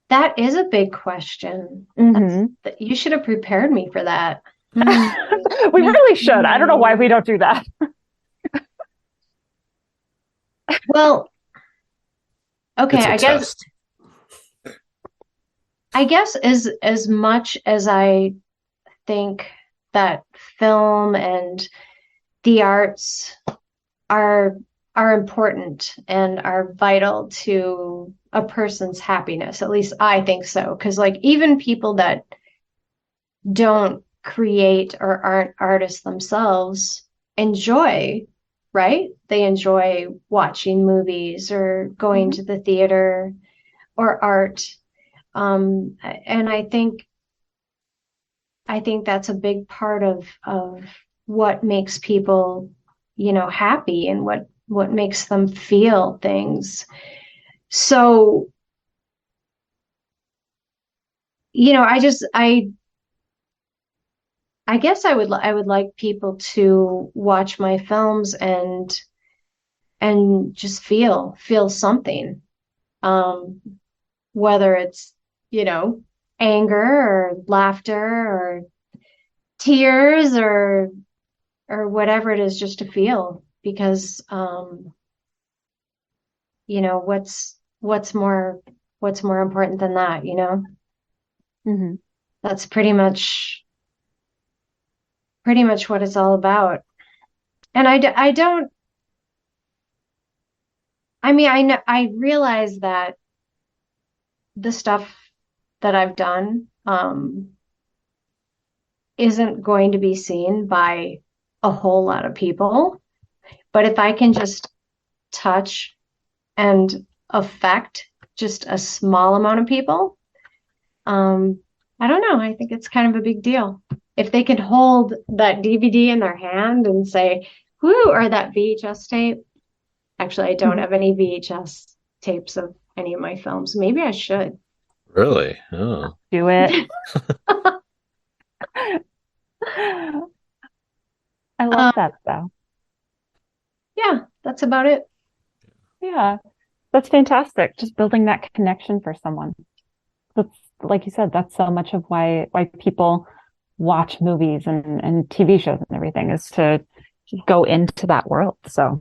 that is a big question. Hmm. You should have prepared me for that. Hmm. We really should. I don't know why we don't do that. Well, okay, It's a test. I guess as much as I think that film and the arts are are important and are vital to a person's happiness. At least I think so. Because like even people that don't create or aren't artists themselves enjoy, right? They enjoy watching movies or going Mhm. to the theater or art. And I think that's a big part of what makes people, happy and what makes them feel things. So, I guess I would like people to watch my films and just feel something. Um, whether it's, you know, anger or laughter or tears or whatever it is, just to feel because what's more important than that, Mhm. that's pretty much what it's all about. And I don't I mean I realize that the stuff that I've done isn't going to be seen by a whole lot of people, but if I can just touch and affect just a small amount of people, um I don't know. I think it's kind of a big deal. If they could hold that DVD in their hand and say, whoo, or that VHS tape. Actually, I don't have any VHS tapes of any of my films. Maybe I should. Really? Oh. Do it. I love Um, that though. yeah, that's about it. Yeah, that's fantastic. Just building that connection for someone. That's like you said, that's so much of why people watch movies and TV shows and everything is to go into that world. So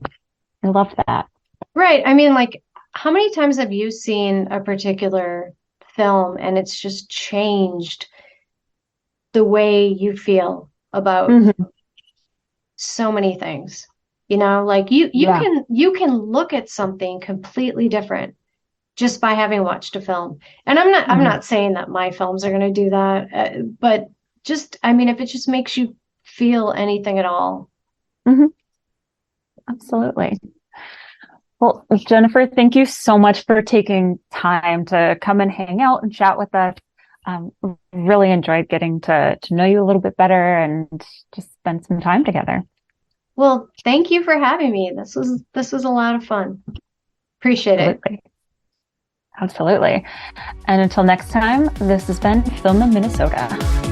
I love that. Right. I mean, like, how many times have you seen a particular film and it's just changed the way you feel about Mhm. so many things? You know, like Yeah. you can look at something completely different just by having watched a film. And I'm Mhm. not saying that my films are going to do that, but just I mean, if it just makes you feel anything at all. Mhm. Absolutely. Well, Jennifer, thank you so much for taking time to come and hang out and chat with us. Um, really enjoyed getting to know you a little bit better and just spend some time together. Well, thank you for having me. This was a lot of fun. Appreciate it. Absolutely. Absolutely. And until next time, this has been Film in Minnesota.